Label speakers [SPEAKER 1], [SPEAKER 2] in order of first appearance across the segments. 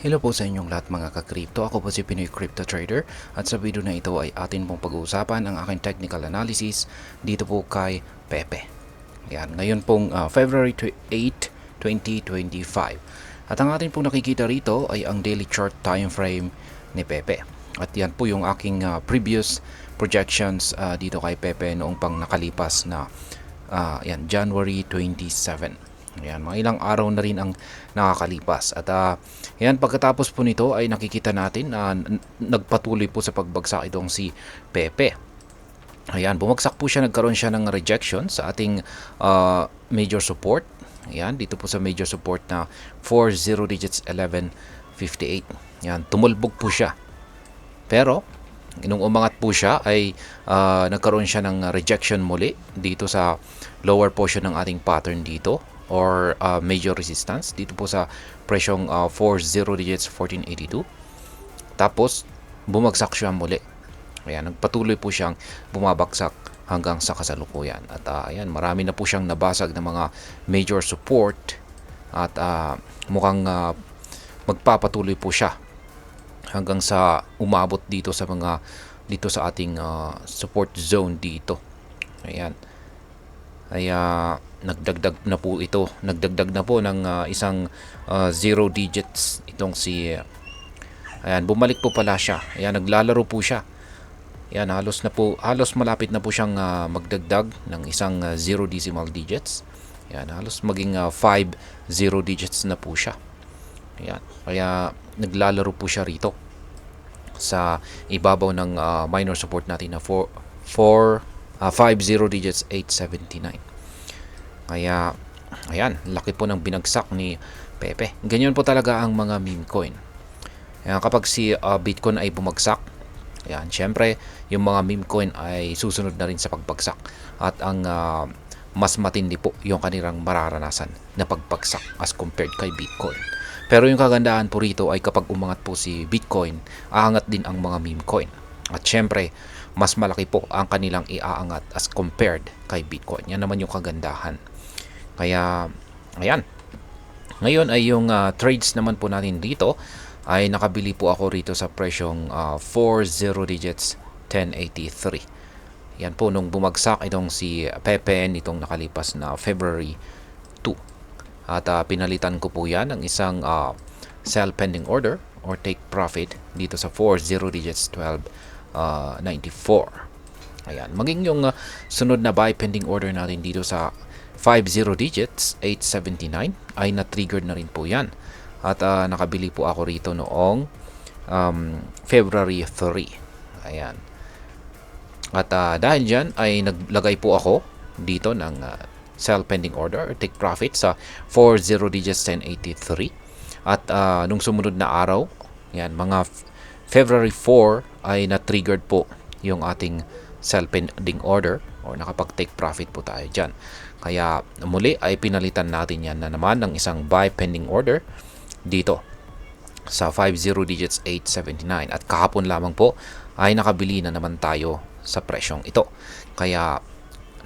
[SPEAKER 1] Hello po sa inyong lahat mga ka-crypto. Ako po si Pinoy Crypto Trader at sa video na ito ay atin pong pag-uusapan ang aking technical analysis dito po kay Pepe. Yan, ngayon pong February 8, 2025. At ang atin pong nakikita rito ay ang daily chart time frame ni Pepe. At yan po yung aking previous projections dito kay Pepe noong pang nakalipas na January 27. Ayan, mga ilang araw na rin ang nakakalipas. At ayan, pagkatapos po nito ay nakikita natin na nagpatuloy po sa pagbagsak itong si Pepe. Ayan, bumagsak po siya, nagkaroon siya ng rejection sa ating major support. Ayan, dito po sa major support na 40 digits 1158. Ayan, tumulbog po siya. Pero nung umangat po siya ay nagkaroon siya ng rejection muli dito sa lower portion ng ating pattern dito or major resistance dito po sa presyong 40 digits 1482. Tapos bumagsak siya muli. Ayan, nagpatuloy po siyang bumabagsak hanggang sa kasalukuyan. At ayan, marami na po siyang nabasag ng mga major support at mukhang magpapatuloy po siya hanggang sa umabot dito sa ating support zone dito. Ayan. Ay nagdagdag na po ng isang 0 digits itong si ayan, bumalik po pala siya. Ayan, naglalaro po siya. Ayan, halos malapit na po siyang magdagdag ng isang 0 decimal digits. Ayan, halos maging 5 0 digits na po siya. Ayan, kaya naglalaro po siya rito sa ibabaw ng minor support natin na 50 digits 879. Kaya ayan, laki po ng binagsak ni Pepe. Ganyan po talaga ang mga meme coin. Ayan, kapag si Bitcoin ay bumagsak, ayan, syempre yung mga meme coin ay susunod na rin sa pagbagsak. At ang mas matindi po yung kanilang mararanasan na pagbagsak as compared kay Bitcoin. Pero yung kagandahan po rito ay kapag umangat po si Bitcoin, aangat din ang mga meme coin. At syempre, mas malaki po ang kanilang iaangat as compared kay Bitcoin. Yan naman yung kagandahan. Kaya, ayan. Ngayon ay yung trades naman po natin dito ay nakabili po ako rito sa presyong 40 digits 1083. Yan po nung bumagsak itong si Pepe nitong nakalipas na February 2. At pinalitan ko po yan ng isang sell pending order or take profit dito sa 40 digits 1294. Ayan, maging yung sunod na buy pending order natin dito sa 50 digits 879 ay na-triggered na rin po yan. At nakabili po ako rito noong February 3. Ayan. At dahil dyan ay naglagay po ako dito ng sell pending order or take profit sa 40 digits 1083. At nung sumunod na araw, yan, mga February 4 ay na-triggered po yung ating sell pending order or nakapag-take profit po tayo dyan. Kaya muli ay pinalitan natin yan na naman ng isang buy pending order dito sa 50 digits 879. At kahapon lamang po ay nakabili na naman tayo sa presyong ito. Kaya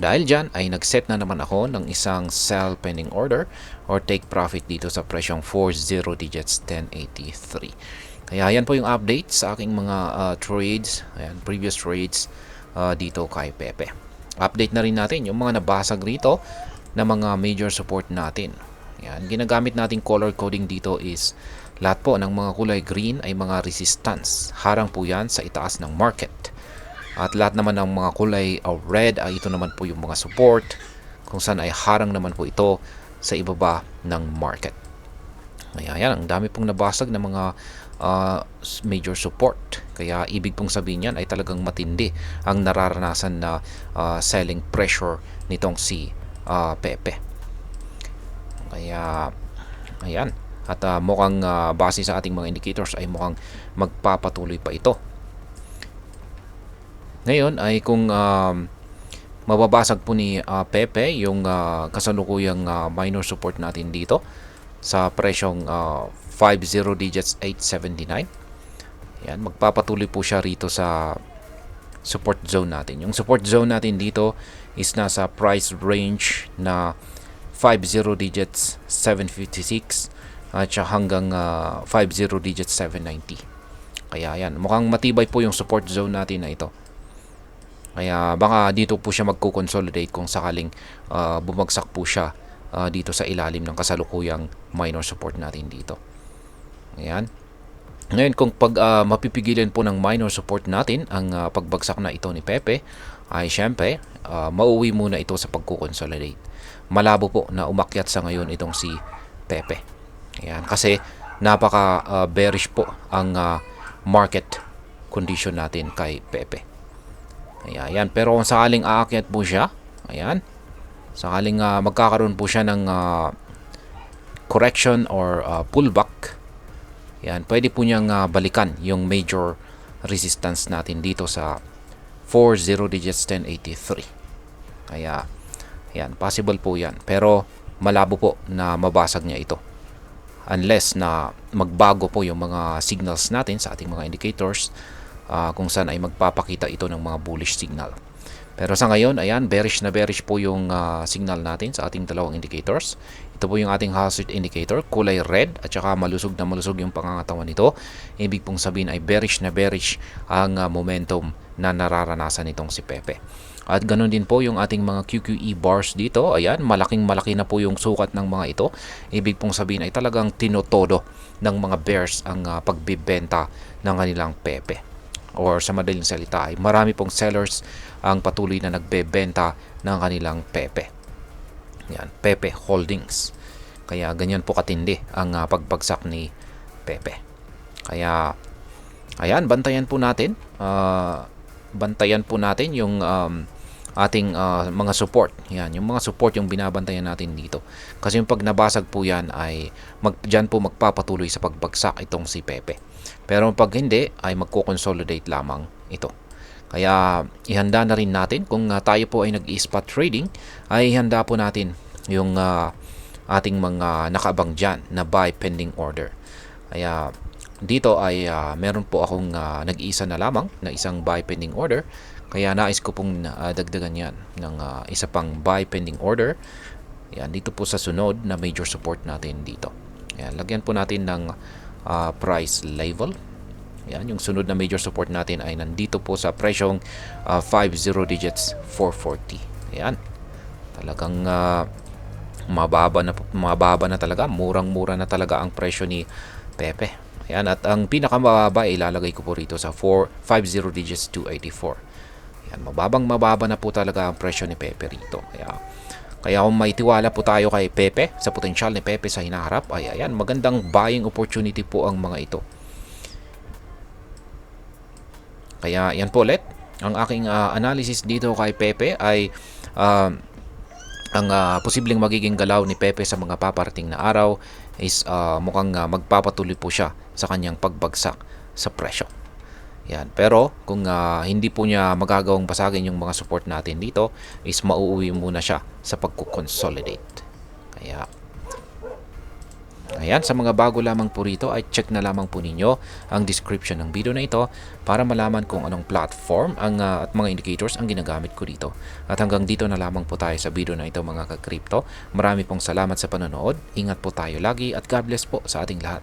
[SPEAKER 1] dahil dyan ay nag-set na naman ako ng isang sell pending order or take profit dito sa presyong 40 digits 1083. Kaya yan po yung update sa aking mga trades, ayan, previous trades dito kay Pepe. Update na rin natin yung mga nabasag rito na mga major support natin. Yan, ginagamit nating color coding dito is lahat po ng mga kulay green ay mga resistance. Harang po yan sa itaas ng market. At lahat naman ng mga kulay red ay ito naman po yung mga support kung saan ay harang naman po ito sa ibaba ng market. Kaya yan, ang dami pong nabasag na mga major support. Kaya ibig pong sabihin yan ay talagang matindi ang nararanasan na selling pressure nitong si Pepe. Kaya ayan, at mukhang base sa ating mga indicators ay mukhang magpapatuloy pa ito. Ngayon ay kung mababasag po ni Pepe yung kasalukuyang minor support natin dito sa presyong 50 digits 879. Yan, magpapatuloy po siya rito sa support zone natin. Yung support zone natin dito is nasa price range na 50 digits 756 at saka hanggang 50 digits 790. Kaya yan, mukhang matibay po yung support zone natin na ito. Kaya baka dito po siya magko-consolidate kung sakaling bumagsak po siya dito sa ilalim ng kasalukuyang minor support natin dito. Ayan. Ngayon kung mapipigilan po ng minor support natin ang pagbagsak na ito ni Pepe, ay syempre mauwi muna ito sa pagko-consolidate. Malabo po na umakyat sa ngayon itong si Pepe. Ayan, kasi napaka bearish po ang market condition natin kay Pepe. Ayan, pero kung sakaling aakyat po siya, ayan, sakaling magkakaroon po siya ng correction or pullback, yan, pwede po niyang balikan yung major resistance natin dito sa 40 digits 1083. Kaya yan, possible po yan, pero malabo po na mabasag niya ito unless na magbago po yung mga signals natin sa ating mga indicators, kung saan ay magpapakita ito ng mga bullish signal. Pero sa ngayon, ayan, bearish na bearish po yung signal natin sa ating dalawang indicators. Ito po yung ating hazard indicator, kulay red at saka malusog na malusog yung pangangatawan nito. Ibig pong sabihin ay bearish na bearish ang momentum na nararanasan nitong si Pepe. At ganoon din po yung ating mga QQE bars dito. Ayan, malaking malaki na po yung sukat ng mga ito. Ibig pong sabihin ay talagang tinotodo ng mga bears ang pagbibenta ng kanilang Pepe. Or sa madaling salita ay marami pong sellers ang patuloy na nagbebenta ng kanilang Pepe. Yan, Pepe Holdings. Kaya ganyan po katindi ang pagbagsak ni Pepe. Kaya ayan, bantayan po natin. Bantayan po natin yung ating mga support. Yan, yung mga support yung binabantayan natin dito. Kasi yung pag nabasag po yan ay dyan po magpapatuloy sa pagbagsak itong si Pepe. Pero pag hindi ay magko-consolidate lamang ito. Kaya ihanda na rin natin kung tayo po ay nag-spot trading, ay ihanda po natin yung ating mga nakaabang dyan na buy pending order. Kaya dito ay meron po akong nag-iisa na lamang na isang buy pending order. Kaya nais ko pong dagdagan yan ng isa pang buy pending order. Yan, dito po sa sunod na major support natin dito. Yan, lagyan po natin ng price level. Yan, yung sunod na major support natin ay nandito po sa presyong 50 digits 440. Yan. Talagang mababa na talaga, murang-mura na talaga ang presyo ni Pepe. Yan, at ang pinakamababa ilalagay ko po rito sa 50 digits 284. Yan, mababa na po talaga ang presyo ni Pepe rito. Kaya kung may tiwala po tayo kay Pepe, sa potensyal ni Pepe sa hinaharap, ay ayan, magandang buying opportunity po ang mga ito. Kaya yan po ulit, ang aking analysis dito kay Pepe ay ang posibleng magiging galaw ni Pepe sa mga paparating na araw is mukhang magpapatuloy po siya sa kanyang pagbagsak sa presyo. Yan. Pero kung hindi po niya magagawang basagin yung mga support natin dito, is mauuwi muna siya sa pagko-consolidate. Kaya ayan, sa mga bago lamang po rito ay check na lamang po ninyo ang description ng video na ito para malaman kung anong platform at mga indicators ang ginagamit ko dito. At hanggang dito na lamang po tayo sa video na ito mga ka-crypto. Marami pong salamat sa panonood. Ingat po tayo lagi at God bless po sa ating lahat.